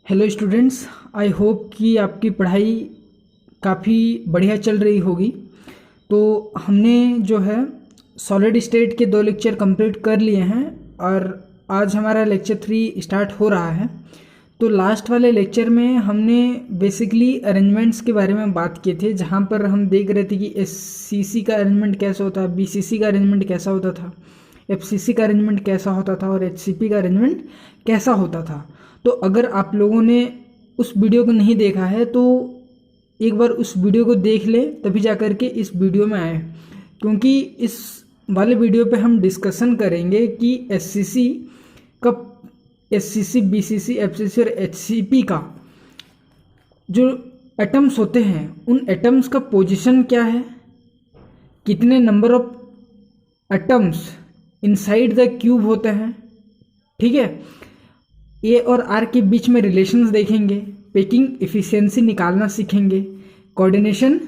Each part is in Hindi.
हेलो स्टूडेंट्स, आई होप कि आपकी पढ़ाई काफ़ी बढ़िया चल रही होगी। तो हमने जो है सॉलिड स्टेट के 2 लेक्चर कंप्लीट कर लिए हैं और आज हमारा लेक्चर 3 स्टार्ट हो रहा है। तो लास्ट वाले लेक्चर में हमने बेसिकली अरेंजमेंट्स के बारे में बात किए थे, जहाँ पर हम देख रहे थे कि एससीसी का अरेंजमेंट कैसा होता है, बीसीसी का अरेंजमेंट कैसा होता था, एफसीसी का अरेंजमेंट कैसा होता था और एचसीपी का अरेंजमेंट कैसा होता था। तो अगर आप लोगों ने उस वीडियो को नहीं देखा है तो एक बार उस वीडियो को देख ले, तभी जा कर के इस वीडियो में आए, क्योंकि इस वाले वीडियो पे हम डिस्कशन करेंगे कि एससीसी का, एससीसी, बीसीसी, एफसीसी और एचसीपी का जो एटम्स होते हैं, उन एटम्स का पोजीशन क्या है, कितने number of atoms inside the cube होते हैं, ठीक है। ए और आर के बीच में रिलेशंस देखेंगे, पैकिंग एफिशिएंसी निकालना सीखेंगे, कोऑर्डिनेशन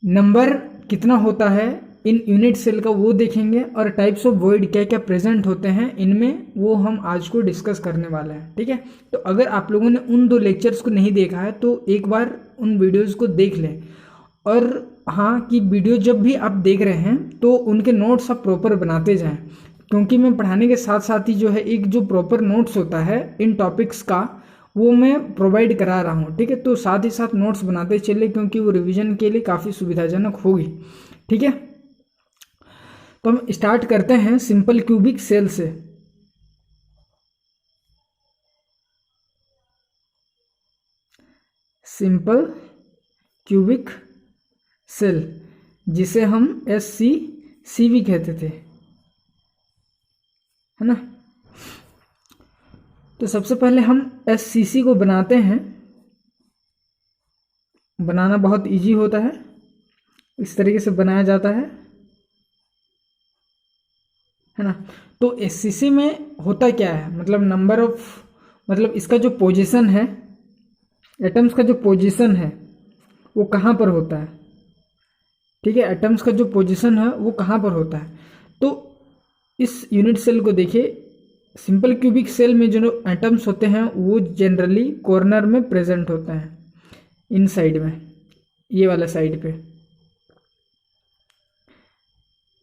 नंबर कितना होता है इन यूनिट सेल का वो देखेंगे, और टाइप्स ऑफ वॉइड क्या क्या प्रेजेंट होते हैं इनमें, वो हम आज को डिस्कस करने वाले हैं, ठीक है। तो अगर आप लोगों ने उन 2 लेक्चर्स को नहीं देखा है तो एक बार उन वीडियोज़ को देख लें। और हाँ, कि वीडियो जब भी आप देख रहे हैं तो उनके नोट्स आप प्रॉपर बनाते जाएं, क्योंकि मैं पढ़ाने के साथ साथ ही जो है एक जो प्रॉपर नोट्स होता है इन टॉपिक्स का वो मैं प्रोवाइड करा रहा हूँ, ठीक है। तो साथ ही साथ नोट्स बनाते चले, क्योंकि वो रिवीजन के लिए काफ़ी सुविधाजनक होगी, ठीक है। तो हम स्टार्ट करते हैं सिंपल क्यूबिक सेल से। सिंपल क्यूबिक सेल, जिसे हम SCC भी कहते थे, है ना। तो सबसे पहले हम SCC को बनाते हैं। बनाना बहुत इजी होता है, इस तरीके से बनाया जाता है ना। तो SCC में होता क्या है, मतलब नंबर ऑफ, मतलब इसका जो पोजीशन है, एटम्स का जो पोजीशन है वो कहाँ पर होता है, ठीक है। एटम्स का जो पोजीशन है वो कहाँ पर होता है। तो इस यूनिट सेल को देखिए, सिंपल क्यूबिक सेल में जो एटम्स होते हैं वो जनरली कॉर्नर में प्रेजेंट होते हैं, इन साइड में, ये वाला साइड पे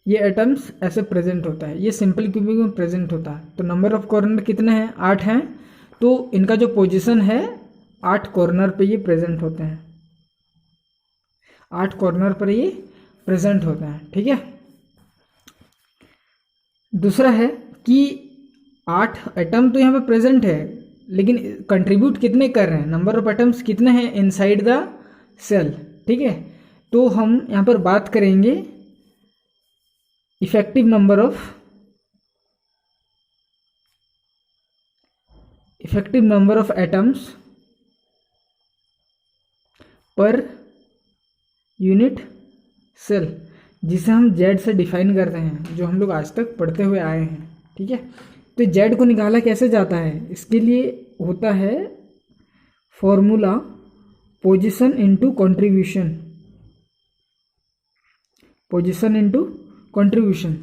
ये एटम्स ऐसे प्रेजेंट होता है, ये सिंपल क्यूबिक में प्रेजेंट होता है। तो नंबर ऑफ कॉर्नर कितने हैं, 8 हैं। तो इनका जो पोजीशन है 8 कॉर्नर पे ये प्रेजेंट होते हैं, 8 कॉर्नर पर ये प्रेजेंट होते हैं, ठीक है। दूसरा है कि 8 एटम तो यहाँ पे प्रेजेंट है, लेकिन कंट्रीब्यूट कितने कर रहे हैं, नंबर ऑफ एटम्स कितने हैं इनसाइड द सेल, ठीक है। तो हम यहाँ पर बात करेंगे effective number of atoms per unit cell, जिसे हम Z से डिफाइन करते हैं, जो हम लोग आज तक पढ़ते हुए आए हैं, ठीक है। तो Z को निकाला कैसे जाता है, इसके लिए होता है formula position into contribution, position into contribution,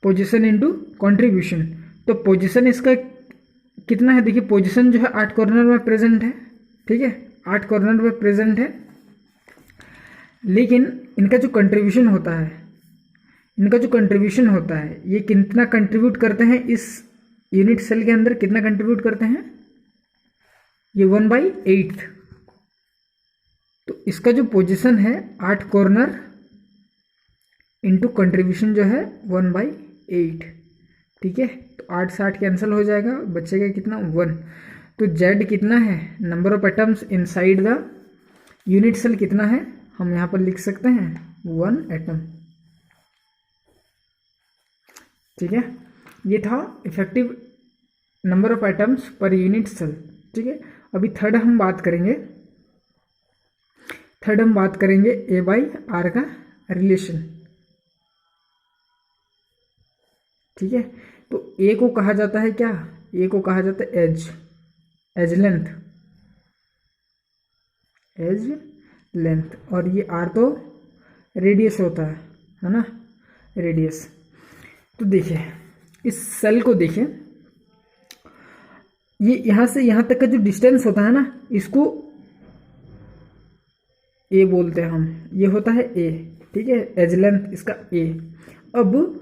position into contribution. तो पोजीशन इसका कितना है, देखिए पोजीशन जो है 8 कॉर्नर में प्रेजेंट है, ठीक है, 8 कॉर्नर में प्रेजेंट है। लेकिन इनका जो कंट्रीब्यूशन होता है, ये कितना कंट्रीब्यूट करते हैं इस यूनिट सेल के अंदर, कितना कंट्रीब्यूट करते हैं, ये 1/8। तो इसका जो पोजीशन है 8 कॉर्नर इंटू कंट्रीब्यूशन जो है 1/8, ठीक है। तो 8 से 8 कैंसिल हो जाएगा, बचेगा कितना, 1। तो Z कितना है, number of atoms inside the unit cell कितना है, हम यहाँ पर लिख सकते हैं 1 एटम, ठीक है। ये था effective number of atoms per unit cell, ठीक है। अभी थर्ड हम बात करेंगे A/R का रिलेशन, ठीक है। तो A को कहा जाता है क्या, A को कहा जाता है एज लेंथ, और ये R तो रेडियस होता है ना, रेडियस। तो देखिए इस सेल को देखिए, ये यहाँ से यहाँ तक का जो डिस्टेंस होता है ना, इसको ए बोलते हैं हम, ये होता है ए, ठीक है, एज लेंथ इसका ए। अब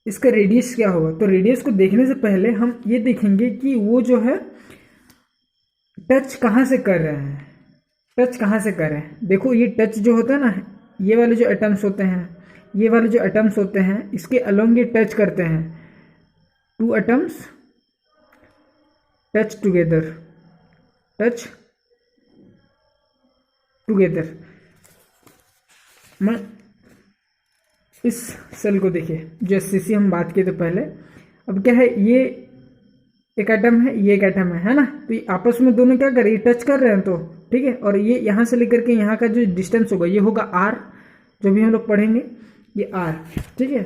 इसका रेडियस क्या होगा, तो रेडियस को देखने से पहले हम ये देखेंगे कि वो जो है टच कहाँ से कर रहे हैं, टच कहाँ से कर रहे हैं। देखो ये टच जो होता है ना, ये वाले जो एटम्स होते हैं, ये वाले जो एटम्स होते हैं, इसके अलोंग ये टच करते हैं, two atoms touch together, touch together. मैं इस सेल को देखिए, जो एससीसी हम बात किए थे पहले। अब क्या है, ये एक एटम है, ये एक एटम है ना, तो ये आपस में दोनों क्या कर रहे हैं, टच कर रहे हैं, तो ठीक है। और ये यहाँ से लेकर के यहाँ का जो डिस्टेंस होगा, ये होगा आर, जो भी हम लोग पढ़ेंगे ये आर, ठीक है।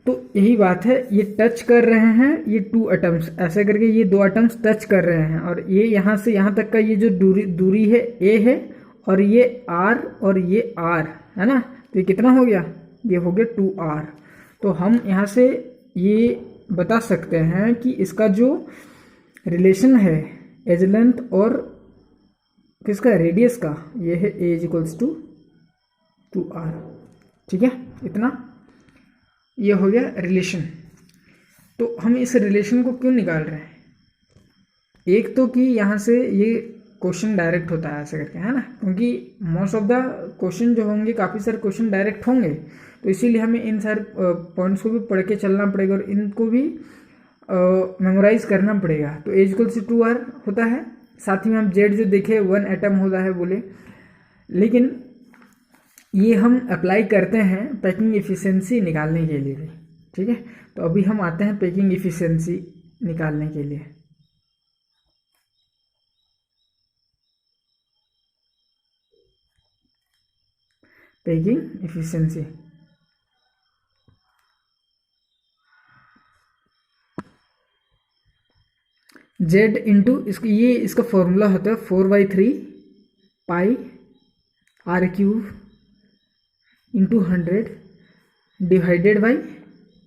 तो यही बात है, ये टच कर रहे हैं, ये टू एटम्स ऐसे करके ये दो एटम्स टच कर रहे हैं, और ये यहाँ से यहाँ तक का ये जो दूरी है ए है, और ये आर और ये आर है ना, तो ये कितना हो गया, ये हो गया 2r। तो हम यहाँ से ये बता सकते हैं कि इसका जो रिलेशन है एज लेंथ और किसका, रेडियस का, ये है a इक्वल्स टू 2r, ठीक है। इतना ये हो गया रिलेशन। तो हम इस रिलेशन को क्यों निकाल रहे हैं, एक तो कि यहाँ से ये क्वेश्चन डायरेक्ट होता है ऐसे करके, है ना, क्योंकि मोस्ट ऑफ द क्वेश्चन जो होंगे, काफ़ी सारे क्वेश्चन डायरेक्ट होंगे, तो इसीलिए हमें इन सारे पॉइंट्स को भी पढ़ के चलना पड़ेगा और इनको भी मेमोराइज करना पड़ेगा। तो एज इक्वल से 2r होता है, साथ ही में हम जेड जो देखे 1 एटम होता है बोले, लेकिन ये हम अप्लाई करते हैं पैकिंग एफिशिएंसी निकालने के लिए भी, ठीक है। तो अभी हम आते हैं पैकिंग एफिशिएंसी निकालने के लिए। पैकिंग एफिशिएंसी, जेड इंटू इसकी, ये इसका फॉर्मूला होता है 4/3 pi R cube into 100 divided by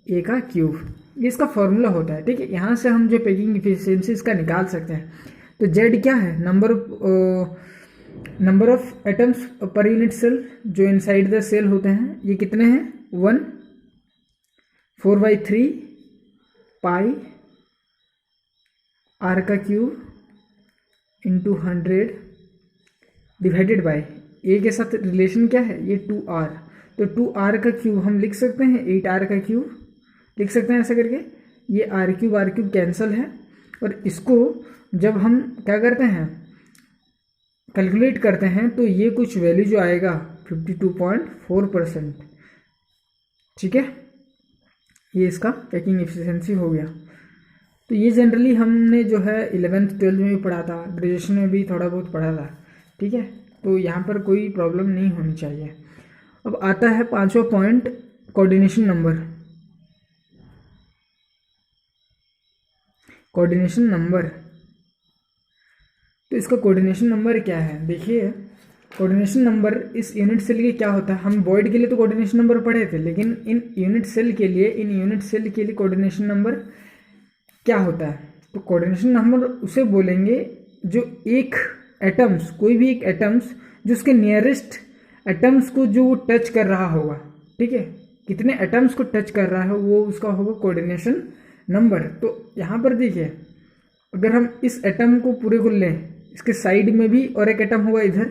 A का क्यूब, ये इसका फॉर्मूला होता है, ठीक है। यहाँ से हम जो पैकिंग एफिशिएंसी इसका निकाल सकते हैं। तो जेड क्या है, number of atoms per unit cell जो इनसाइड द सेल होते हैं, ये कितने हैं 1, 4/3 पाई आर का cube into 100 divided by a के साथ रिलेशन क्या है, ये 2r। तो 2r का क्यूब हम लिख सकते हैं 8r का क्यूब लिख सकते हैं ऐसे करके, ये r क्यूब कैंसिल है, और इसको जब हम क्या करते हैं कैलकुलेट करते हैं, तो ये कुछ वैल्यू जो आएगा 52.4%, ठीक है। ये इसका पैकिंग एफिशिएंसी हो गया। तो ये जनरली हमने जो है 11th 12th में भी पढ़ा था, ग्रेजुएशन में भी थोड़ा बहुत पढ़ा था, ठीक है। तो यहाँ पर कोई प्रॉब्लम नहीं होनी चाहिए। अब आता है 5वां point, coordination number. Coordination number, तो इसका कोऑर्डिनेशन नंबर क्या है, देखिए कोऑर्डिनेशन नंबर इस यूनिट सेल के क्या होता है, हम बॉयड के लिए तो कोऑर्डिनेशन नंबर पढ़े थे, लेकिन इन यूनिट सेल के लिए कोऑर्डिनेशन नंबर क्या होता है। तो कोऑर्डिनेशन नंबर उसे बोलेंगे जो एक एटम्स, कोई भी एक एटम्स जो उसके नियरेस्ट एटम्स को जो वो टच कर रहा होगा, ठीक है, कितने एटम्स को टच कर रहा है वो उसका होगा कोऑर्डिनेशन नंबर। तो यहाँ पर देखिए, अगर हम इस एटम को पूरे को लें, इसके साइड में भी और एक एटम होगा इधर,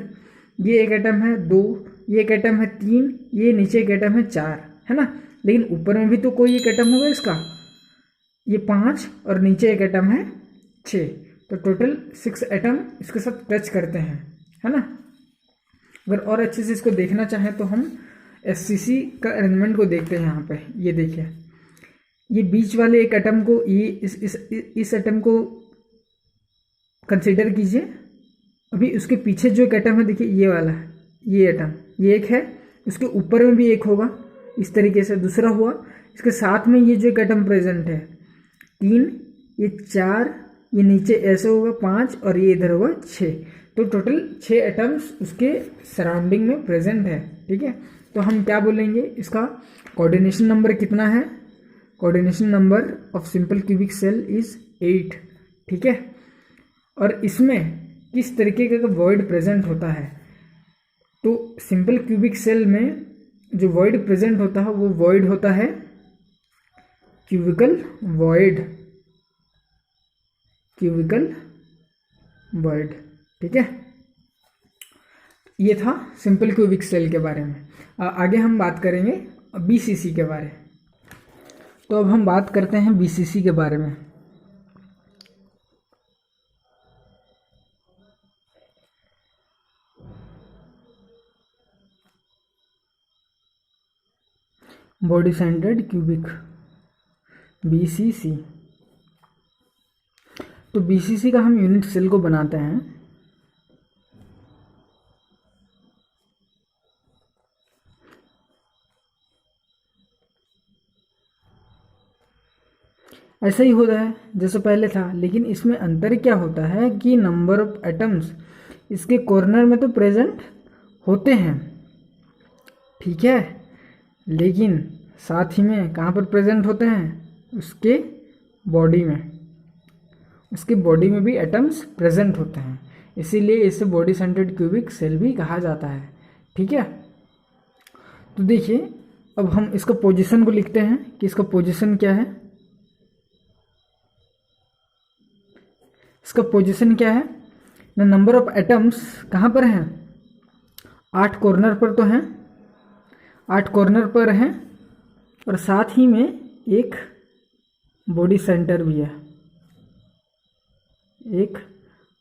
ये एक एटम है 2, ये एक एटम है 3, ये नीचे एक एटम है 4, है ना, लेकिन ऊपर में भी तो कोई एक एटम होगा इसका, ये 5, और नीचे एक एटम है 6, तो टोटल 6 एटम इसके साथ टच करते हैं, है ना। अगर और अच्छे से इसको देखना चाहें तो हम एससीसी का अरेंजमेंट को देखते हैं। यहाँ पे ये देखिए, ये बीच वाले एक एटम को, ये इस एटम को कंसीडर कीजिए। अभी उसके पीछे जो एक एटम है, देखिए ये वाला, ये एटम, ये एक है, उसके ऊपर में भी एक होगा, इस तरीके से दूसरा हुआ, इसके साथ में ये जो एक एटम प्रेजेंट है 3, ये 4, ये नीचे ऐसे होगा 5, और ये इधर होगा 6, तो टोटल 6 एटम्स उसके सराउंडिंग में प्रेजेंट है, ठीक है। तो हम क्या बोलेंगे, इसका कोऑर्डिनेशन नंबर कितना है, coordination number of simple cubic cell is 8, ठीक है। और इसमें किस तरीके का वॉइड प्रेजेंट होता है, तो सिंपल क्यूबिक सेल में जो वॉइड प्रेजेंट होता है वो वॉइड होता है क्यूबिकल वॉइड, क्यूबिकल वॉइड, ठीक है। ये था सिंपल क्यूबिक सेल के बारे में। आगे हम बात करेंगे बीसीसी के बारे में। तो अब हम बात करते हैं बीसीसी के बारे में। Body centered cubic, BCC. तो बीसीसी का हम यूनिट सेल को बनाते हैं ऐसा ही होता है जैसे पहले था, लेकिन इसमें अंतर क्या होता है कि नंबर ऑफ एटम्स इसके कॉर्नर में तो प्रेजेंट होते हैं, ठीक है, लेकिन साथ ही में कहाँ पर प्रेजेंट होते हैं, उसके बॉडी में, उसके बॉडी में भी एटम्स प्रेजेंट होते हैं, इसीलिए इसे बॉडी सेंटर्ड क्यूबिक सेल भी कहा जाता है, ठीक है। तो देखिए अब हम इसका पोजीशन को लिखते हैं कि इसका पोजीशन क्या है। इसका पोजीशन क्या है, नंबर ऑफ एटम्स कहाँ पर हैं, 8 कॉर्नर पर तो हैं, 8 कॉर्नर पर हैं, और साथ ही में एक बॉडी सेंटर भी है, एक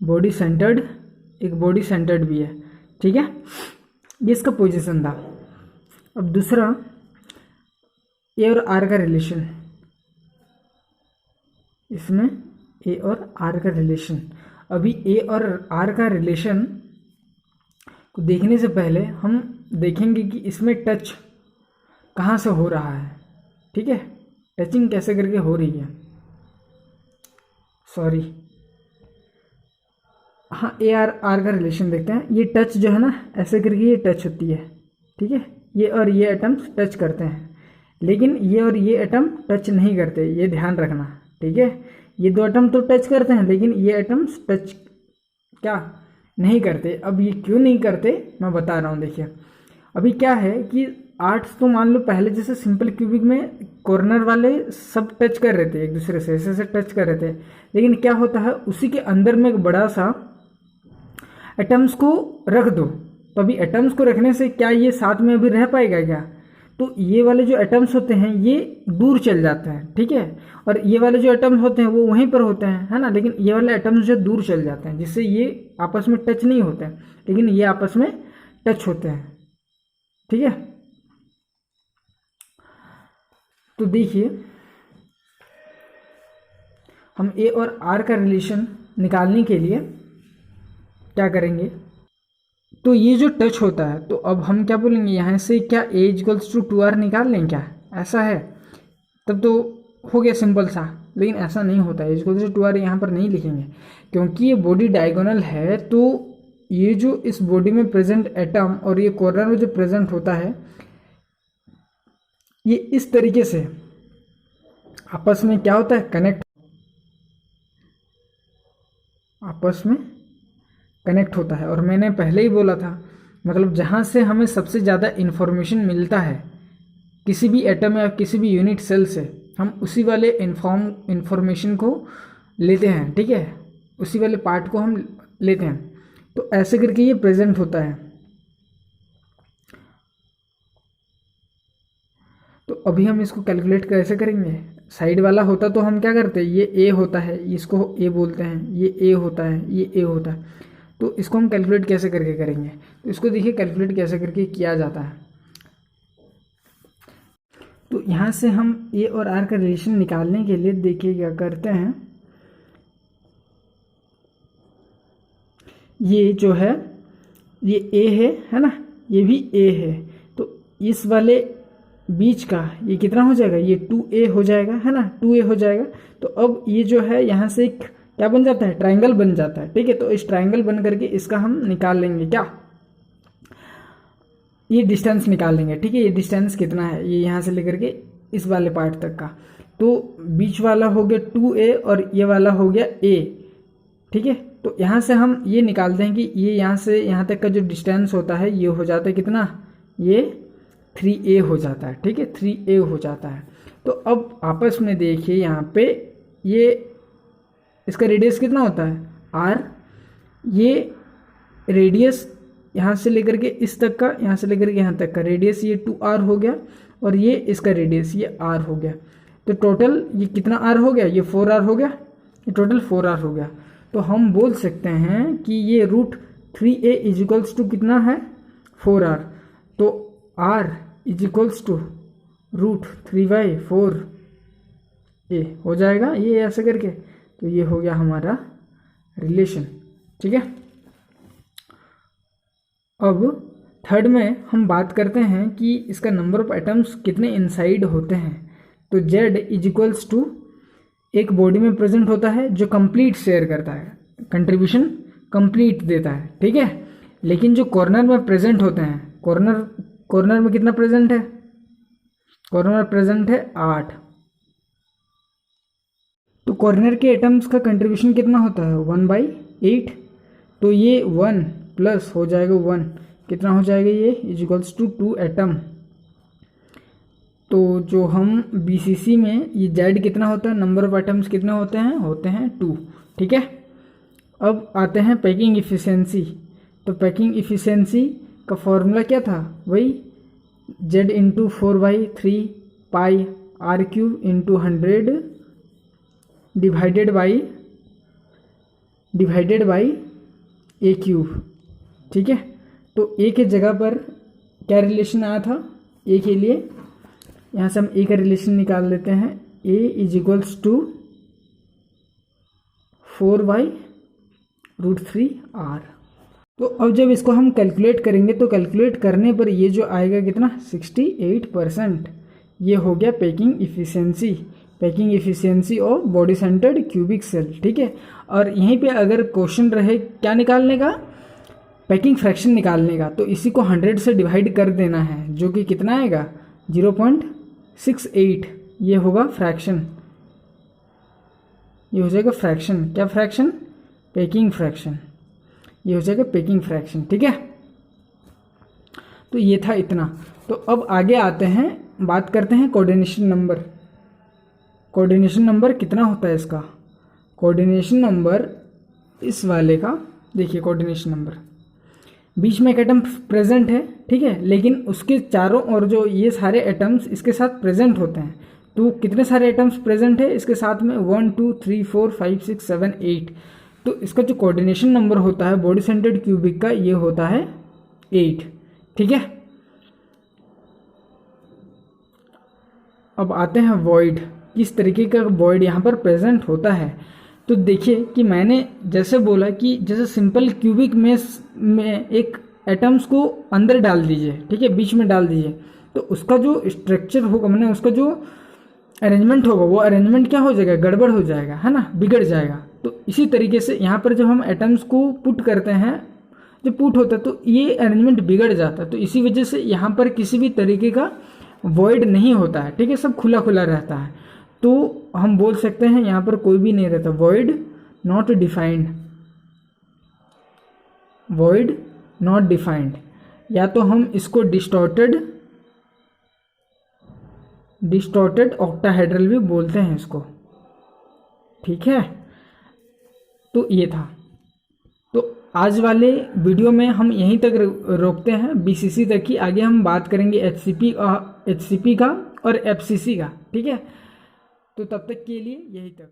बॉडी सेंटर्ड भी है, ठीक है। ये इसका पोजीशन था। अब दूसरा ए और आर का रिलेशन, इसमें ए और आर का रिलेशन। अभी ए और आर का रिलेशन को देखने से पहले हम देखेंगे कि इसमें टच कहाँ से हो रहा है, ठीक है, टचिंग कैसे करके हो रही है, सॉरी, हाँ, ए आर का रिलेशन देखते हैं। ये टच जो है ना, ऐसे करके ये टच होती है, ठीक है, ये और ये एटम्स टच करते हैं, लेकिन ये और ये एटम टच नहीं करते, ये ध्यान रखना, ठीक है। ये 2 एटम तो टच करते हैं, लेकिन ये एटम्स टच क्या नहीं करते। अब ये क्यों नहीं करते मैं बता रहा हूँ। देखिए अभी क्या है कि 8 तो मान लो पहले जैसे सिंपल क्यूबिक में कॉर्नर वाले सब टच कर रहे थे एक दूसरे से, ऐसे टच कर रहे थे, लेकिन क्या होता है उसी के अंदर में एक बड़ा सा एटम्स को रख दो, तो अभी एटम्स को रखने से क्या ये साथ में अभी रह पाएगा क्या, तो ये वाले जो एटम्स होते हैं ये दूर चल जाते हैं, ठीक है, और ये वाले जो एटम्स होते हैं वो वहीं पर होते हैं, है ना, लेकिन ये वाले एटम्स जो दूर चल जाते हैं, जिससे ये आपस में टच नहीं होते हैं, लेकिन ये आपस में टच होते हैं, ठीक है। तो देखिए हम ए और आर का रिलेशन निकालने के लिए क्या करेंगे, तो ये जो टच होता है, तो अब हम क्या बोलेंगे यहाँ से, क्या ए इक्वल्स टू 2r निकाल लें क्या, ऐसा है, तब तो हो गया सिंपल सा, लेकिन ऐसा नहीं होता है, ए इक्वल्स टू 2r यहाँ पर नहीं लिखेंगे, क्योंकि ये बॉडी डायगोनल है, तो ये जो इस बॉडी में प्रेजेंट एटम और ये कॉर्नर में जो प्रेजेंट होता है, ये इस तरीके से आपस में क्या होता है, कनेक्ट, आपस में कनेक्ट होता है। और मैंने पहले ही बोला था, मतलब जहाँ से हमें सबसे ज़्यादा इन्फॉर्मेशन मिलता है किसी भी एटम या किसी भी यूनिट सेल से, हम उसी वाले इन्फॉर्मेशन को लेते हैं, ठीक है, उसी वाले पार्ट को हम लेते हैं, तो ऐसे करके ये प्रेजेंट होता है। तो अभी हम इसको कैलकुलेट कैसे करेंगे, साइड वाला होता तो हम क्या करते हैं, ये ए होता है, इसको ए बोलते हैं, ये ए होता है, ये ए होता है, तो इसको हम कैलकुलेट कैसे करके करेंगे, तो इसको देखिए कैलकुलेट कैसे करके किया जाता है। तो यहाँ से हम ए और आर का रिलेशन निकालने के लिए देखिए क्या करते हैं, ये जो है ये ए है ना, ये भी ए है, तो इस वाले बीच का ये कितना हो जाएगा, ये 2a हो जाएगा, है ना, 2a हो जाएगा। तो अब ये जो है यहाँ से एक क्या बन जाता है, ट्रायंगल बन जाता है, ठीक है। तो इस ट्रायंगल बन करके इसका हम निकाल लेंगे क्या, ये डिस्टेंस निकाल लेंगे, ठीक है। ये डिस्टेंस कितना है, ये यहाँ से लेकर के इस वाले पार्ट तक का, तो बीच वाला हो गया 2a और ये वाला हो गया a, ठीक है। तो यहाँ से हम ये निकालते हैं कि ये यहाँ से यहाँ तक का जो डिस्टेंस होता है ये हो जाता है कितना, ये 3a हो जाता है, ठीक है, 3a हो जाता है। तो अब आपस में देखिए यहाँ पे ये इसका रेडियस कितना होता है r, ये रेडियस यहाँ से लेकर के इस तक का, यहाँ से लेकर के यहाँ तक का रेडियस ये 2r हो गया, और ये इसका रेडियस ये r हो गया। तो टोटल ये कितना r हो गया, ये 4r हो गया, ये टोटल 4r हो गया। तो हम बोल सकते हैं कि ये √3a इजिकल्स टू कितना है, 4r। तो r इजिकल्स टू √3/4a हो जाएगा ये ऐसे करके। तो ये हो गया हमारा रिलेशन, ठीक है। अब थर्ड में हम बात करते हैं कि इसका नंबर ऑफ एटम्स कितने इनसाइड होते हैं। तो z इजिकल्स टू एक बॉडी में प्रेजेंट होता है जो कंप्लीट शेयर करता है, कंट्रीब्यूशन कंप्लीट देता है, ठीक है। लेकिन जो कॉर्नर में प्रेजेंट होते हैं, कॉर्नर में कितना प्रेजेंट है, कॉर्नर में प्रेजेंट है 8। तो कॉर्नर के एटम्स का कंट्रीब्यूशन कितना होता है, 1/8। तो ये 1 प्लस हो जाएगा 1, कितना हो जाएगा ये, इजिकल्स टू 2 एटम। तो जो हम बीसीसी में ये जेड कितना होता है, नंबर ऑफ एटम्स कितने होते हैं 2, ठीक है। अब आते हैं पैकिंग इफिशिएंसी। तो पैकिंग इफिशिएंसी का फॉर्मूला क्या था, वही z into 4/3 pi r³ into 100 divided by a³, ठीक है। तो a के जगह पर क्या रिलेशन आया था, a के लिए यहाँ से हम a का रिलेशन निकाल लेते हैं, a इजिकल्स टू 4/√3r। तो अब जब इसको हम कैलकुलेट करेंगे तो कैलकुलेट करने पर ये जो आएगा कितना, 68%। ये हो गया packing efficiency of body centered cubic cell, ठीक है। और यहीं पे अगर क्वेश्चन रहे क्या निकालने का, पैकिंग फ्रैक्शन निकालने का, तो इसी को 100 से डिवाइड कर देना है, जो कि कितना आएगा 0.68। ये होगा फ्रैक्शन, ये हो जाएगा फ्रैक्शन, क्या फ्रैक्शन, पैकिंग फ्रैक्शन, ये हो जाएगा पैकिंग फ्रैक्शन, ठीक है। तो ये था इतना। तो अब आगे आते हैं, बात करते हैं कोऑर्डिनेशन नंबर। कोऑर्डिनेशन नंबर कितना होता है इसका, कोऑर्डिनेशन नंबर इस वाले का देखिए, कोऑर्डिनेशन नंबर बीच में एक एटम प्रेजेंट है, ठीक है, लेकिन उसके चारों और जो ये सारे एटम्स इसके साथ प्रेजेंट होते हैं। तो कितने सारे एटम्स प्रेजेंट है इसके साथ में, 1 2 3 4 5 6 7 8। तो इसका जो कोऑर्डिनेशन नंबर होता है बॉडी सेंटर्ड क्यूबिक का, ये होता है 8, ठीक है। अब आते हैं वॉइड, किस तरीके का वॉइड यहाँ पर प्रेजेंट होता है। तो देखिए कि मैंने जैसे बोला कि जैसे सिंपल क्यूबिक में एक एटम्स को अंदर डाल दीजिए, ठीक है, बीच में डाल दीजिए, तो उसका जो स्ट्रक्चर होगा, मैंने उसका जो अरेंजमेंट होगा, वो अरेंजमेंट क्या हो जाएगा, गड़बड़ हो जाएगा, है ना, बिगड़ जाएगा। तो इसी तरीके से यहाँ पर जब हम एटम्स को पुट करते हैं, जब पुट होता है तो ये अरेंजमेंट बिगड़ जाता है। तो इसी वजह से यहाँ पर किसी भी तरीके का वॉइड नहीं होता है, ठीक है, सब खुला खुला रहता है। तो हम बोल सकते हैं यहाँ पर कोई भी नहीं रहता, void not defined, void not defined. या तो हम इसको डिस्टॉर्टेड ऑक्टाहेड्रल भी बोलते हैं इसको, ठीक है। तो ये था। तो आज वाले वीडियो में हम यहीं तक रोकते हैं, बीसीसी तक की। आगे हम बात करेंगे एचसीपी का और एफसीसी का, ठीक है। तो तब तक के लिए यहीं तक।